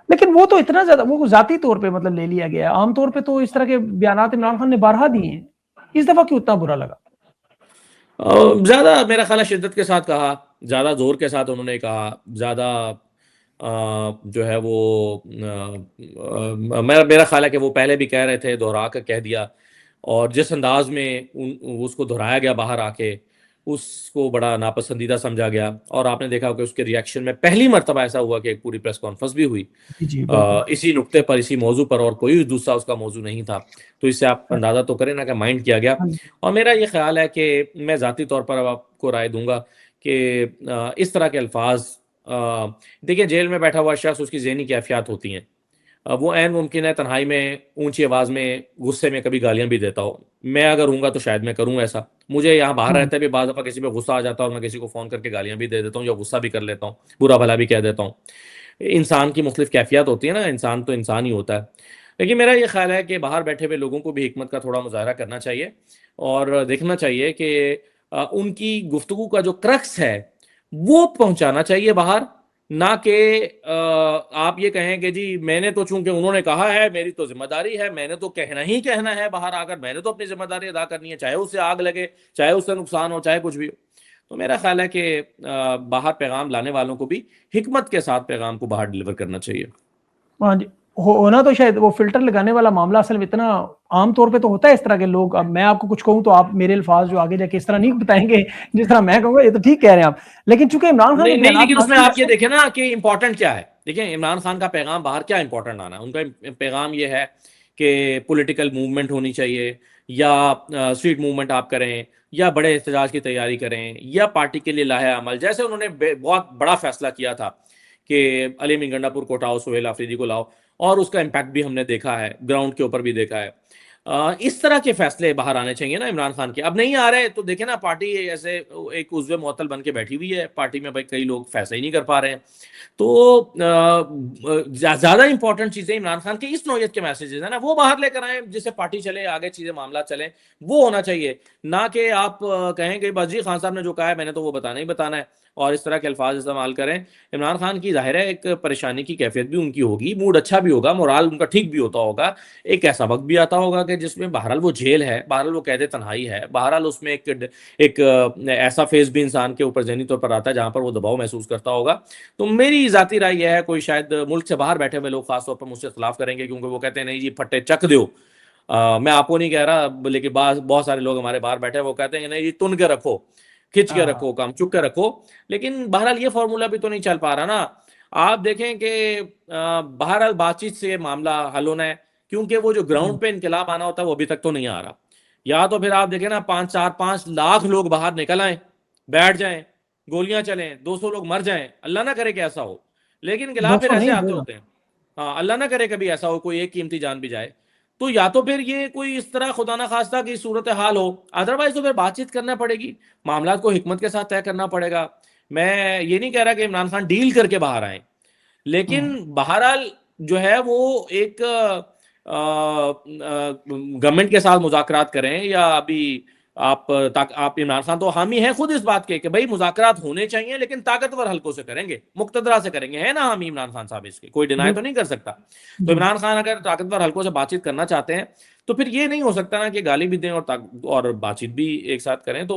लेकिन वो तो इतना ज्यादा वो जाती तौर पे मतलब ले लिया गया है। आमतौर पे तो इस तरह के बयान इमरान खान ने बारहा दिए हैं, इस दफा क्यों उतना बुरा लगा? ज़्यादा मेरा ख्याल है शिद्दत के साथ कहा, ज़्यादा ज़ोर के साथ उन्होंने कहा, ज़्यादा जो है वो मेरा मेरा ख्याल है कि वो पहले भी कह रहे थे, दोहरा कर कह दिया, और जिस अंदाज में उसको दोहराया गया बाहर आके, उसको बड़ा नापसंदीदा समझा गया। और आपने देखा कि उसके रिएक्शन में पहली मर्तबा ऐसा हुआ कि एक पूरी प्रेस कॉन्फ्रेंस भी हुई जी जी बिल्कुल। इसी नुक्ते पर, इसी मौजू पर, और कोई दूसरा उसका मौजू नहीं था। तो इससे आप अंदाज़ा तो करें ना कि माइंड किया गया। हाँ जी। और मेरा ये ख्याल है कि मैं ज़ाती तौर पर अब आपको राय दूंगा कि इस तरह के अल्फाज, देखिए जेल में बैठा हुआ शख्स, उसकी ज़हनी कैफियत होती हैं। वो ऐन मुमकिन है तन्हाई में ऊंची आवाज़ में गुस्से में कभी गालियां भी देता हो। मैं अगर हूँगा तो शायद मैं करूँ ऐसा। मुझे यहाँ बाहर हाँ रहते भी बाज़ दफ़ा किसी पे गुस्सा आ जाता है और मैं किसी को फ़ोन करके गालियां भी दे देता हूँ या गुस्सा भी कर लेता हूँ, बुरा भला भी कह देता हूँ। इंसान की मुख्तलिफ कैफियत होती है ना, इंसान तो इंसान ही होता है। लेकिन मेरा ये ख्याल है कि बाहर बैठे हुए लोगों को भी हिकमत का थोड़ा मुजाहरा करना चाहिए, और देखना चाहिए कि उनकी गुफ्तगू का जो क्रक्स है वो पहुंचाना चाहिए बाहर। ना कि आप ये कहें कि जी मैंने तो, चूंकि उन्होंने कहा है, मेरी तो जिम्मेदारी है, मैंने तो कहना ही कहना है बाहर आकर, मैंने तो अपनी जिम्मेदारी अदा करनी है, चाहे उससे आग लगे, चाहे उससे नुकसान हो, चाहे कुछ भी हो। तो मेरा ख्याल है कि बाहर पैगाम लाने वालों को भी हिकमत के साथ पैगाम को बाहर डिलीवर करना चाहिए। हाँ जी। होना तो शायद वो फिल्टर लगाने वाला मामला असल में इतना आम तौर पे तो होता है इस तरह के लोग। अब मैं आपको कुछ कहूँ तो आप मेरे अल्फाज जो आगे जाके इस तरह नहीं बताएंगे जिस तरह मैं कहूँगा, ये तो ठीक कह रहे हैं आप। लेकिन चूंकि इमरान खान नहीं के नहीं, बयान लेकिन उसमें मासूम आप ये ऐसे। देखें ना कि इंपॉर्टेंट क्या है। देखिए इमरान खान का पैगाम बाहर क्या इंपॉर्टेंट आना है, उनका पैगाम ये है कि पॉलिटिकल मूवमेंट होनी चाहिए, या स्ट्रीट मूवमेंट आप करें, या बड़े एहतजाज की तैयारी करें, या पार्टी के लिए लाहे अमल। जैसे उन्होंने बहुत बड़ा फैसला किया था कि अली मिंगंडापुर को हटाओ, सुहेल आफरीदी को लाओ, और उसका इम्पैक्ट भी हमने देखा है, ग्राउंड के ऊपर भी देखा है। इस तरह के फैसले बाहर आने चाहिए ना इमरान खान के। अब नहीं आ रहे तो देखे ना, पार्टी ऐसे एक उज़्वे मुअत्तल बन के बैठी हुई है, पार्टी में भाई कई लोग फैसले ही नहीं कर पा रहे हैं। तो ज्यादा इंपॉर्टेंट चीजें इमरान खान के इस नौयत के मैसेजेस है ना, वो बाहर लेकर आए, जिससे पार्टी चले आगे, चीजें मामला चले, वो होना चाहिए। ना कि आप कहें कि बस जी खान साहब ने जो कहा है मैंने तो वो बताना ही बताना है, और इस तरह के अल्फाज इस्तेमाल करें। इमरान खान की जाहिर है एक परेशानी की कैफियत भी उनकी होगी, मूड अच्छा भी होगा, मोराल उनका ठीक भी होता होगा। एक ऐसा वक्त भी आता होगा कि जिसमें बहरहाल वो जेल है, बहरहाल वो कैद तन्हाई है, बहरहाल उसमें एक ऐसा फेज भी इंसान के ऊपर जहनी तौर पर आता है जहां पर वो दबाव महसूस करता होगा। तो मेरी जाती राय यह है, कोई शायद मुल्क से बाहर बैठे हुए लोग खासतौर पर मुझसे खिलाफ करेंगे, क्योंकि वो कहते हैं नहीं जी फट्टे चक दो। मैं आपको नहीं कह रहा, लेकिन बहुत सारे लोग हमारे बाहर बैठे हैं, वो कहते हैं नहीं जी तुन के रखो, खिंच के रखो, काम चुक के रखो। लेकिन बहरहाल ये फॉर्मूला भी तो नहीं चल पा रहा ना। आप देखें कि बहरहाल बातचीत से मामला हल होना है, क्योंकि वो जो ग्राउंड पे इनकलाब आना होता है वो अभी तक तो नहीं आ रहा। या तो फिर आप देखें ना 5-4-5 लाख लोग बाहर निकल आए, बैठ जाएं, गोलियां चलें, 200 लोग मर जाएं, अल्लाह ना करे कि ऐसा हो। लेकिन इनकलाब फिर 200 ऐसे नहीं आते होगा। होते हैं। हाँ, अल्लाह ना करे कभी ऐसा हो, कोई एक कीमती जान भी जाए। तो या तो फिर ये कोई इस तरह खुदा ना खास्ता की सूरत हाल हो, अदरवाइज तो फिर बातचीत करना पड़ेगी, मामला को हिकमत के साथ तय करना पड़ेगा। मैं ये नहीं कह रहा कि इमरान खान डील करके बाहर आए, लेकिन बहरहाल जो है वो एक गवर्नमेंट के साथ मुज़ाकरात करें, या अभी आप इमरान खान तो हामी हैं खुद इस बात के कि भाई मुज़ाकरात होने चाहिए, लेकिन ताकतवर हलकों से करेंगे, मुक्तदरा से करेंगे, है ना हामी इमरान खान साहब, इसके कोई डिनाई तो नहीं कर सकता। तो जी। इमरान खान अगर ताकतवर हलकों से बातचीत करना चाहते हैं तो फिर ये नहीं हो सकता ना कि गाली भी दें और बातचीत भी एक साथ करें। तो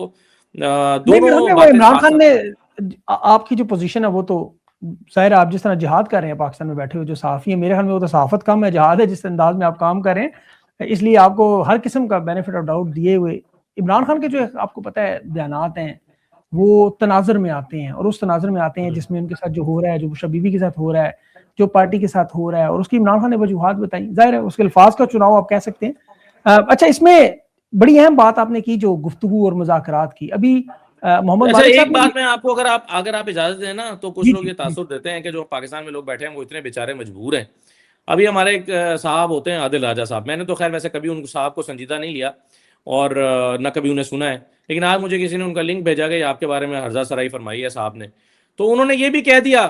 नहीं, मेरे ख्याल में दोनों वो बातें इमरान साथ खान साथ ने चलें। आपकी जो पोजीशन है वो तो जाहिर है, आप जिस तरह जिहाद कर रहे हैं पाकिस्तान में बैठे हुए जो सहाफ़ी है, मेरे ख्याल में वो तो सहाफ़त कम है, जिहाद है जिस अंदाज में आप काम कर रहे हैं। इसलिए आपको हर किस्म का बेनिफिट ऑफ डाउट दिए हुए, इमरान खान के जो आपको पता है बयानात हैं वो तनाज़ुर में आते हैं, और उस तनाज़ुर में आते हैं जिसमें उनके साथ जो हो रहा है, जो बुशरा बीबी के साथ हो रहा है, जो पार्टी के साथ हो रहा है, और उसकी इमरान खान ने वजूहात बताई। जाहिर है उसके अल्फाज का चुनाव आप कह सकते हैं। अच्छा, इसमें बड़ी अहम बात आपने की जो गुफ्तगू और मुज़ाकरात की। अभी मोहम्मद अच्छा, मालिक साहब एक ने भी। बात मैं आपको, अगर आप इजाजत दें ना, तो कुछ जी लोग जी ये जी। तासुर देते हैं कि जो पाकिस्तान में लोग बैठे हैं वो इतने बेचारे मजबूर हैं। अभी हमारे एक साहब होते हैं आदिल राजा साहब, मैंने तो खैर वैसे कभी उन साहब को संजीदा नहीं लिया, और न कभी उन्हें सुना है, लेकिन आज मुझे किसी ने उनका लिंक भेजा कि आपके बारे में हर्जा सराई फरमाई है साहब ने। तो उन्होंने ये भी कह दिया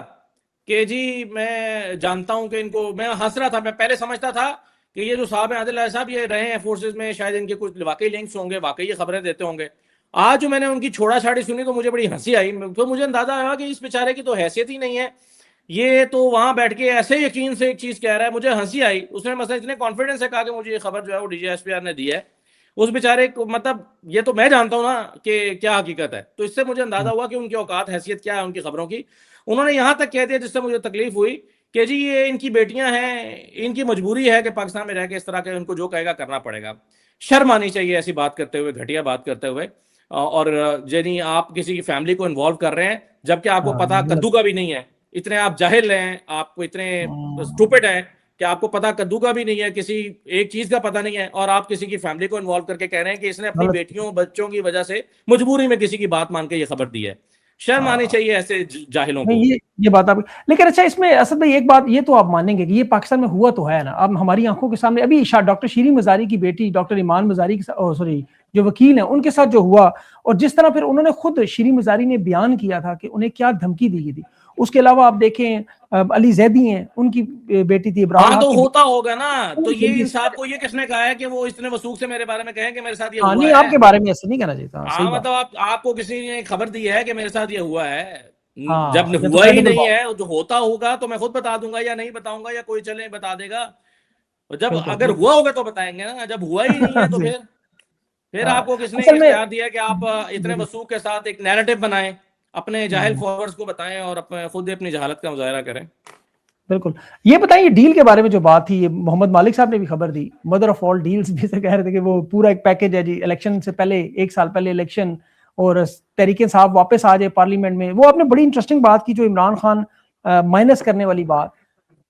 कि जी मैं जानता हूं कि इनको, मैं हंस रहा था, मैं पहले समझता था कि ये जो साहब हैं आदिल राजा साहब, ये रहे हैं फोर्सेज में, शायद इनके कुछ वाकई लिंक्स होंगे, वाकई ये खबरें देते होंगे। आज जो मैंने उनकी छोड़ा छाड़ी सुनी तो मुझे बड़ी हंसी आई। तो मुझे अंदाजा आया कि इस बेचारे की तो हैसियत ही नहीं है, ये तो वहां बैठ के ऐसे यकीन से एक चीज कह रहा है। मुझे हंसी आई, उसने मतलब इतने कॉन्फिडेंस से कहा कि मुझे ये खबर जो है वो डीजीएसपीआर ने दी है। उस बेचारे को मतलब, ये तो मैं जानता हूं ना कि क्या हकीकत है, तो इससे मुझे अंदाजा हुआ कि उनकी औकात हैसियत क्या है उनकी खबरों की। उन्होंने यहां तक कह दिया, जिससे मुझे तकलीफ हुई, कि जी ये इनकी बेटियां हैं, इनकी मजबूरी है कि पाकिस्तान में रह के इस तरह के उनको जो कहेगा करना पड़ेगा। शर्म आनी चाहिए ऐसी बात करते हुए, घटिया बात करते हुए। और यानी आप किसी की फैमिली को इन्वॉल्व कर रहे हैं जबकि आपको हाँ, पता गलत। कद्दू का भी नहीं है। इतने आप जाहिल हैं, आपको इतने स्टूपिड हैं कि आपको पता कद्दू का भी नहीं है, किसी एक चीज का पता नहीं है, और आप किसी की फैमिली को इन्वॉल्व करके कह रहे हैं कि इसने अपनी गलत। बेटियों बच्चों की वजह से मजबूरी में किसी की बात मान के ये खबर दी है। शर्म आनी हाँ, चाहिए ऐसे जाहिलों नहीं, को। ये बात आप, लेकिन अच्छा इसमें असद भाई एक बात ये तो आप मानेंगे कि ये पाकिस्तान में हुआ तो है ना, अब हमारी आंखों के सामने अभी डॉक्टर शीरी मजारी की बेटी डॉक्टर ईमान मजारी के साथ, सॉरी, जो वकील हैं उनके साथ जो हुआ, और जिस तरह फिर उन्होंने खुद शीरी मजारी ने बयान किया था कि उन्हें क्या धमकी दी गई थी। उसके अलावा आप देखें अली जैदी हैं, उनकी बेटी थी इब्राहिम हाँ, हक तो की होता होगा ना। तो ये बेटी। इंसाफ को ये किसने कहा है कि वो इतने वसूख से मेरे बारे में कहें कि मेरे साथ ये हाँ, हुआ नहीं, है। आपके बारे में ऐसा नहीं कहना चाहिए था। हाँ, सही हाँ, बात। मतलब आपको किसी ने खबर दी है कि मेरे साथ ये हुआ है। जब हाँ, ये तो हुआ ही क्रेडिबल नहीं बात। है, जो होता होगा तो मैं खुद बता दूंगा, या नहीं बताऊंगा, या कोई चले बता देगा। और जब बिल्कुल अगर बिल्कुल। हुआ होगा तो बताएंगे ना, जब हुआ ही नहीं है तो सही। फिर हाँ, आपको किसने असल में इख्तियार दिया है कि आप इतने वसूख के साथ एक नैरेटिव बनाएं, अपने जाहिल फॉलोअर्स को बताएं, और अपने खुद ही अपनी जहालत का मुजाहरा करें। बिल्कुल। ये बताइए डील के बारे में जो बात थी, ये मोहम्मद मालिक साहब ने भी खबर दी, मदर ऑफ ऑल डील्स भी से कह रहे थे कि वो पूरा एक पैकेज है जी, इलेक्शन से पहले 1 साल पहले इलेक्शन, और तहरीक इंसाफ वापस आ जाए पार्लियामेंट में। वो आपने बड़ी इंटरेस्टिंग बात की जो इमरान खान माइनस करने वाली बात।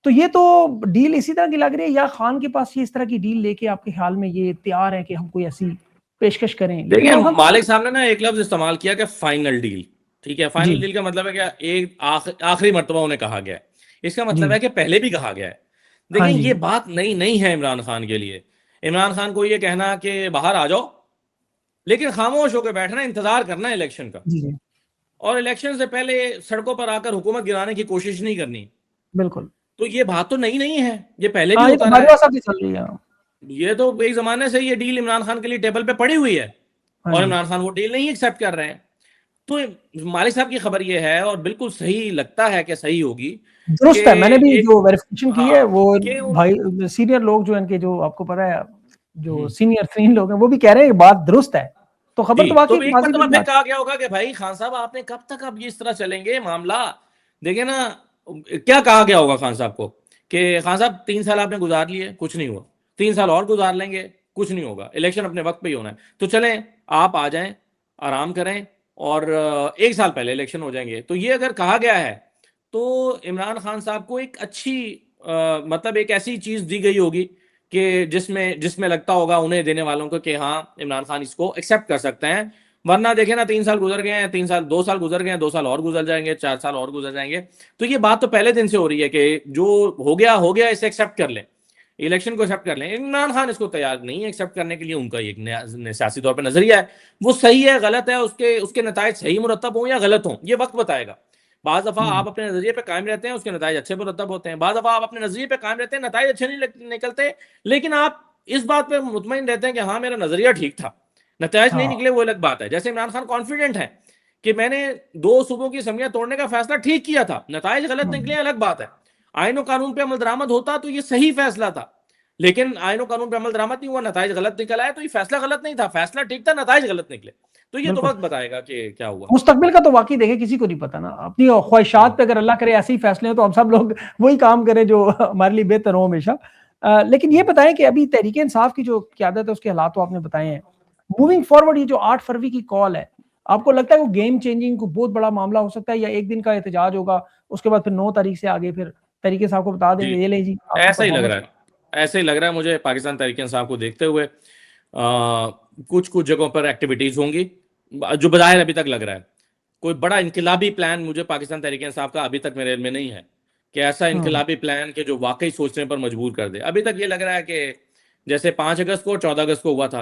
तो ये तो डील इसी तरह की लग रही है, या खान के पास ये इस तरह की डील लेके आपके ख्याल में ये तैयार है कि हम कोई ऐसी पेशकश करें, लेकिन देखिए, इमरान खान मालिक साहब ने ना एक लफ्ज इस्तेमाल किया कि फाइनल डील। ठीक है, फाइनल जी डील का मतलब है क्या, एक आखिरी मर्तबा उन्हें कहा गया है। इसका जी मतलब है कि पहले भी कहा गया है। हाँ देखिए जी ये बात नई नहीं है इमरान खान के लिए। इमरान खान को ये कहना कि बाहर आ जाओ, लेकिन खामोश होकर बैठना, इंतजार करना इलेक्शन का, जी जी और इलेक्शन से पहले सड़कों पर आकर हुकूमत गिराने की कोशिश नहीं करनी। बिल्कुल। तो ये बात तो नई नहीं है, ये पहले भी हाँ, ये तो होता रहा है। बाजवा साहब की चल रही है। ये तो एक जमाने से ये डील इमरान खान के लिए टेबल पे पड़ी हुई है, हाँ और जी, इमरान खान वो डील नहीं एक्सेप्ट कर रहे हैं। तो मालिक साहब की खबर ये है, और बिल्कुल सही लगता है कि सही होगी, कि दुरुस्त है। मैंने भी एक, जो वेरिफिकेशन की है हाँ, वो कि भाई सीनियर लोग जो इनके, जो आपको पता है, जो हम्म, सीनियर 3 लोग हैं, वो भी कह रहे हैं कि बात दुरुस्त है। तो खबर जी, तो वाकई तो एक एक वाज़िब मरतबा बड़ी फिर बात कहा गया होगा कि भाई खान साहब आपने कब तक अब ये इस तरह चलेंगे मामला। देखिए ना, क्या कहा गया होगा खान साहब को कि खान साहब 3 साल आपने गुजार लिए, कुछ नहीं हुआ, 3 साल और गुजार लेंगे, कुछ नहीं होगा, इलेक्शन अपने वक्त पे ही होना है, तो चलें आप आ जाएं, आराम करें, और 1 साल पहले इलेक्शन हो जाएंगे। तो ये अगर कहा गया है, तो इमरान खान साहब को एक अच्छी मतलब एक ऐसी चीज दी गई होगी कि जिसमें जिसमें लगता होगा उन्हें देने वालों को कि हाँ इमरान खान इसको एक्सेप्ट कर सकते हैं। वरना देखे ना, 3 साल गुजर गए हैं, 3 साल, 2 साल गुजर गए हैं, 2 साल और गुजर जाएंगे, 4 साल और गुजर जाएंगे। तो ये बात तो पहले दिन से हो रही है कि जो हो गया इसे एक्सेप्ट कर लें, इलेक्शन को एक्सेप्ट कर लें। इमरान खान इसको तैयार नहीं है एक्सेप्ट करने के लिए। उनका एक सियासी तौर पर नजरिया है, वो सही है गलत है, उसके उसके नतायज सही मुरतब हों या गलत हों, ये वक्त बताएगा। बाज दफा है। आप अपने नजरिए पे कायम रहते हैं, उसके नतायज अच्छे मुरतब होते हैं, बाज दफा आप अपने नजरिए पे कायम रहते हैं, नतायज अच्छे नहीं निकलते, लेकिन आप इस बात पे मुतमईन रहते हैं कि हाँ मेरा नजरिया ठीक था। नतज नहीं हाँ, निकले वो अलग बात है। जैसे इमरान खान कॉन्फिडेंट है कि मैंने 2 सूबों की असम्बलियां तोड़ने का फैसला ठीक किया था, नतज गलत हाँ, निकले अलग बात है। आइन और कानून पे अमल दरामद होता तो ये सही फैसला था, लेकिन आइन और कानून पे अमल दरामद नहीं हुआ, नतज गलत निकल आया, तो ये फैसला गलत नहीं था, फैसला ठीक था, नतज गलत निकले। तो ये तो बिल्कुल। वक्त बताएगा कि क्या हुआ। मुस्तकबिल का तो वाकई देखे किसी को नहीं पता ना। अपनी ख्वाहिशात पे अगर अल्लाह करे ऐसे ही फैसले हो, तो हम सब लोग वही काम करें जो हमारे लिए बेहतर हो हमेशा। लेकिन ये बताएं कि अभी तहरीक इंसाफ की जो क्यादत है, उसके हालात तो आपने बताए हैं। मूविंग फॉरवर्ड, ये जो 8 फरवरी की कॉल है, आपको लगता है वो गेम चेंजिंग को बहुत बड़ा मामला हो सकता है, या एक दिन का एहतजाज होगा, उसके बाद फिर 9 तारीख से आगे फिर तरीके साहब को बता जी, देंगे ये ले जी आपकी ऐसा ही लग परफॉर्मेंस। रहा है, ऐसे ही लग रहा है मुझे पाकिस्तान तहरीक इंसाफ को देखते हुए। कुछ कुछ जगहों पर एक्टिविटीज होंगी, जो बज़ाहिर अभी तक लग रहा है। कोई बड़ा इनकलाबी प्लान मुझे पाकिस्तान तहरीक इंसाफ का अभी तक मेरे में नहीं है, कि ऐसा हम्म, इनकलाबी प्लान कि जो वाकई सोचने पर मजबूर कर दे। अभी तक ये लग रहा है कि जैसे 5 अगस्त को और 14 अगस्त को हुआ था,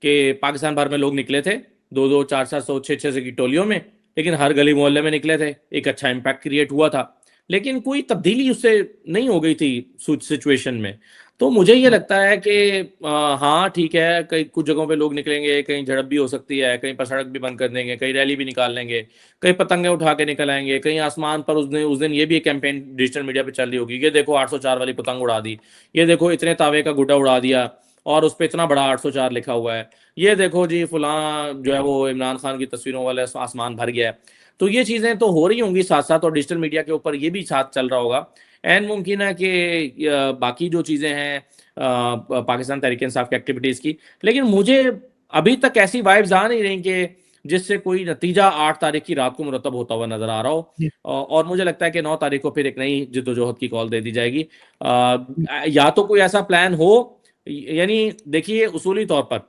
कि पाकिस्तान भर में लोग निकले थे, 2-2, 4-4, 100, 6-6 की टोलियों में, लेकिन हर गली मोहल्ले में निकले थे, एक अच्छा इम्पैक्ट क्रिएट हुआ था, लेकिन कोई तब्दीली उससे नहीं हो गई थी सिचुएशन में। तो मुझे ये लगता है कि हाँ ठीक है, कई कुछ जगहों पे लोग निकलेंगे, कहीं झड़प भी हो सकती है, कहीं पर सड़क भी बंद कर देंगे, कहीं रैली भी निकाल लेंगे, कहीं पतंगे उठा के निकल आएंगे, कहीं आसमान पर उस दिन ये भी एक कैंपेन डिजिटल मीडिया पे चल रही होगी, ये देखो 804 वाली पतंग उड़ा दी, ये देखो इतने तावे का गुड्डा उड़ा दिया और उस पर इतना बड़ा 804 लिखा हुआ है, ये देखो जी फलां जो है वो इमरान खान की तस्वीरों वाले आसमान भर गया है। तो ये चीज़ें तो हो रही होंगी साथ साथ, और डिजिटल मीडिया के ऊपर ये भी साथ चल रहा होगा। एन मुमकिन है कि बाकी जो चीज़ें हैं पाकिस्तान तहरीक इंसाफ की एक्टिविटीज़ की, लेकिन मुझे अभी तक ऐसी वाइब्स आ नहीं रही कि जिससे कोई नतीजा 8 तारीख की रात को मुरतब होता हुआ नजर आ रहा हो। जी, और मुझे लगता है कि 9 तारीख को फिर एक नई जिद्दोजहद की कॉल दे दी जाएगी। या तो कोई ऐसा प्लान हो, यानी देखिए उसूली तौर पर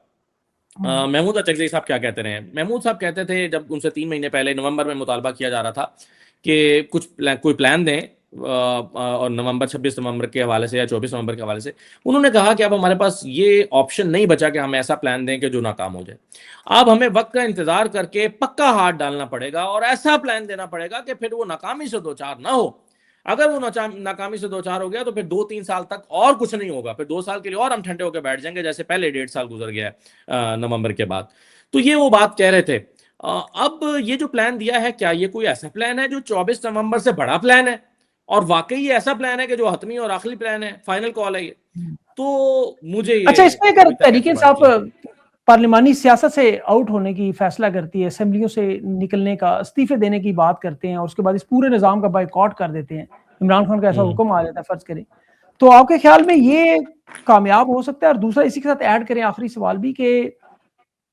हम्म, महमूद अचकज़ई साहब क्या कहते रहे हैं। महमूद साहब कहते थे, जब उनसे 3 महीने पहले नवंबर में मुतालबा किया जा रहा था कि कोई प्लान दें, और 26 नवंबर के हवाले से या 24 नवंबर के हवाले से, उन्होंने कहा कि अब हमारे पास ये ऑप्शन नहीं बचा कि हम ऐसा प्लान दें कि जो नाकाम हो जाए। अब हमें वक्त का इंतजार करके पक्का हाथ डालना पड़ेगा और ऐसा प्लान देना पड़ेगा कि फिर वो नाकामी से दो चार ना हो। अगर वो नाकामी से दो चार हो गया तो फिर 2-3 साल तक और कुछ नहीं होगा, फिर 2 साल के लिए और हम ठंडे होकर बैठ जाएंगे, जैसे पहले 1.5 साल गुजर गया है नवंबर के बाद। तो ये वो बात कह रहे थे। अब ये जो प्लान दिया है, क्या ये कोई ऐसा प्लान है जो 24 नवंबर से बड़ा प्लान है, और वाकई ये ऐसा प्लान है कि जो हतमी और आखिरी प्लान है, फाइनल कॉल है ये? हम्म। तो मुझे अच्छा, ये इसमें अगर अभी तक तहरीक ऐसी बात इंसाफ नहीं लगती। पार्लिमानी सियासत से आउट होने की फैसला करती है, असेंबलियों से निकलने का, इस्तीफे देने की बात करते हैं, और उसके बाद इस पूरे निज़ाम का बाइकॉट कर देते हैं, इमरान खान का ऐसा हम्म। हुक्म आ जाता है फर्ज करें, तो आपके ख्याल में ये कामयाब हो सकता है? और दूसरा इसी के साथ ऐड करें आखिरी सवाल भी, कि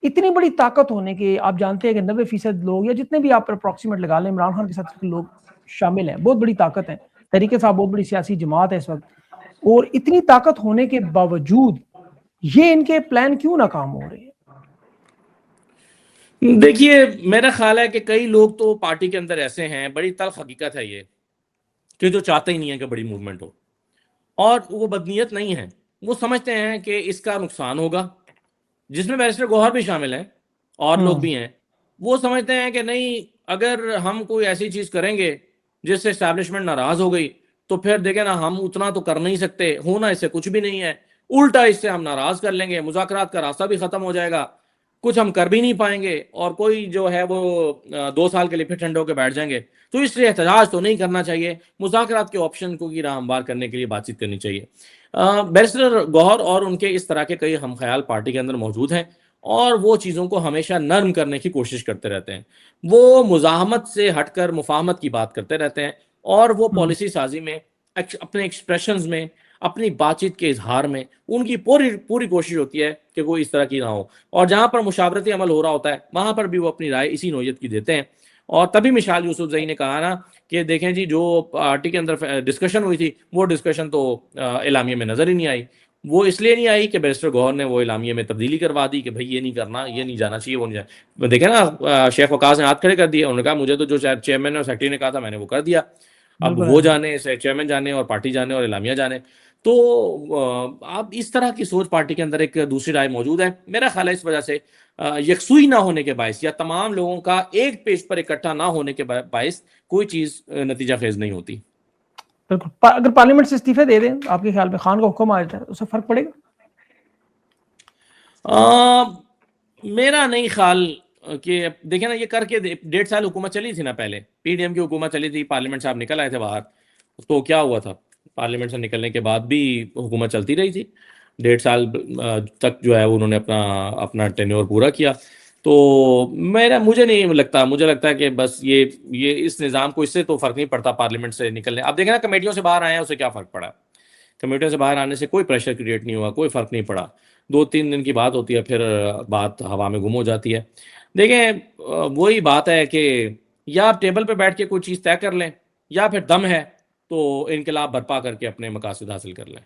इतनी बड़ी ताकत होने के, आप जानते हैं कि 90% लोग, या जितने भी आप अप्रोक्सीमेट लगा लें, इमरान खान के साथ लोग शामिल हैं, बहुत बड़ी ताकत है, तरीके साहब बहुत बड़ी सियासी जमात है इस वक्त, और इतनी ताकत होने के बावजूद ये इनके प्लान क्यों नाकाम हो रहे हैं? देखिए, मेरा ख्याल है कि कई लोग तो पार्टी के अंदर ऐसे हैं, बड़ी तल्ख हकीकत है ये, कि जो चाहते ही नहीं है कि बड़ी मूवमेंट हो। और वो बदनीयत नहीं है, वो समझते हैं कि इसका नुकसान होगा, जिसमें बैरिस्टर गौहर भी शामिल हैं और लोग भी हैं। वो समझते हैं कि नहीं, अगर हम कोई ऐसी चीज़ करेंगे जिससे इस्टेब्लिशमेंट नाराज़ हो गई, तो फिर देखें ना, हम उतना तो कर नहीं सकते, होना इससे कुछ भी नहीं है, उल्टा इससे हम नाराज़ कर लेंगे, मुज़ाकरात का रास्ता भी ख़त्म हो जाएगा, कुछ हम कर भी नहीं पाएंगे, और कोई जो है वो 2 साल के लिए फिर ठंडे होकर बैठ जाएंगे। तो इसलिए एहतजाज तो नहीं करना चाहिए, मुज़ाकरात के ऑप्शन को की राह हमवार करने के लिए बातचीत करनी चाहिए। बैरिस्टर गौहर और उनके इस तरह के कई हमख्याल पार्टी के अंदर मौजूद हैं, और वो चीज़ों को हमेशा नर्म करने की कोशिश करते रहते हैं। वो मुज़ाहमत से हटकर मुफ़ाहमत की बात करते रहते हैं, और वो पॉलिसी साज़ी में, अपने एक्सप्रेशंस में, अपनी बातचीत के इज़हार में उनकी पूरी पूरी कोशिश होती है कि वो इस तरह की ना हो, और जहाँ पर मुशावरती अमल हो रहा होता है, वहाँ पर भी वो अपनी राय इसी नोयत की देते हैं। और तभी मिशाल यूसुफजई ने कहा ना कि देखें जी, जो पार्टी के अंदर डिस्कशन हुई थी, वो डिस्कशन तो एलामिया में नज़र ही नहीं आई। वो इसलिए नहीं आई कि बैरिस्टर गौहर ने वो एलामिया में तब्दीली करवा दी कि भाई ये नहीं करना, ये नहीं जाना चाहिए, वो नहीं जाना। देखें ना, शेख वकास ने हाथ खड़े कर दिए, उन्होंने कहा मुझे तो जो चेयरमैन और सेक्रेटरी ने कहा था मैंने वो कर दिया, अब वो जाने, चेयरमैन जाने और पार्टी जाने और एलामिया जाने। तो अब इस तरह की सोच पार्टी के अंदर एक दूसरी राय मौजूद है। मेरा ख्याल है इस वजह से यकसुई ना होने के बायस, या तमाम लोगों का एक पेज पर इकट्ठा ना होने के बायस कोई चीज़ नतीजा खेज नहीं होती। बिल्कुल। अगर पार्लियामेंट से इस्तीफे दे दें, आपके ख्याल में खान का हुक्म आ जाता है, उससे फर्क पड़ेगा? मेरा नहीं ख्याल कि देखें ना, ये करके 1.5 साल हुकूमत चली थी ना, पहले पीडीएम की हुकूमत चली थी, पार्लियामेंट से आप निकल आए थे बाहर, तो क्या हुआ था? पार्लियामेंट से निकलने के बाद भी हुकूमत चलती रही थी, 1.5 साल तक जो है उन्होंने अपना अपना टेन्योर पूरा किया। तो मुझे नहीं लगता, मुझे लगता है कि बस ये इस निज़ाम को, इससे तो फ़र्क नहीं पड़ता पार्लियामेंट से निकलने। अब देखें ना, कमेटियों से बाहर आए हैं, उससे क्या फ़र्क पड़ा? कमेटियों से बाहर आने से कोई प्रेशर क्रिएट नहीं हुआ, कोई फ़र्क नहीं पड़ा। 2-3 दिन की बात होती है, फिर बात हवा में गुम हो जाती है। देखें, वही बात है कि या आप टेबल पे बैठ के कोई चीज़ तय कर लें, या फिर दम है तो इनकलाब बर्पा करके अपने मकासद हासिल कर लें।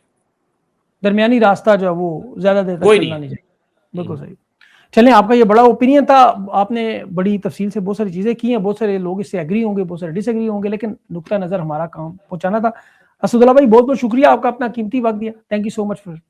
दरमियानी रास्ता जो है वो ज़्यादा देर तक कोई चलना नहीं। नहीं चाहिए। बिल्कुल सही। चलें, आपका ये बड़ा ओपिनियन था, आपने बड़ी तफसील से बहुत सारी चीज़ें की हैं, बहुत सारे लोग इससे एग्री होंगे, बहुत सारे डिसएग्री होंगे, लेकिन नुक्ता नज़र हमारा काम पहुंचाना था। असदुल्ला भाई, बहुत बहुत शुक्रिया, आपका अपना कीमती वक्त दिया। Thank you so much for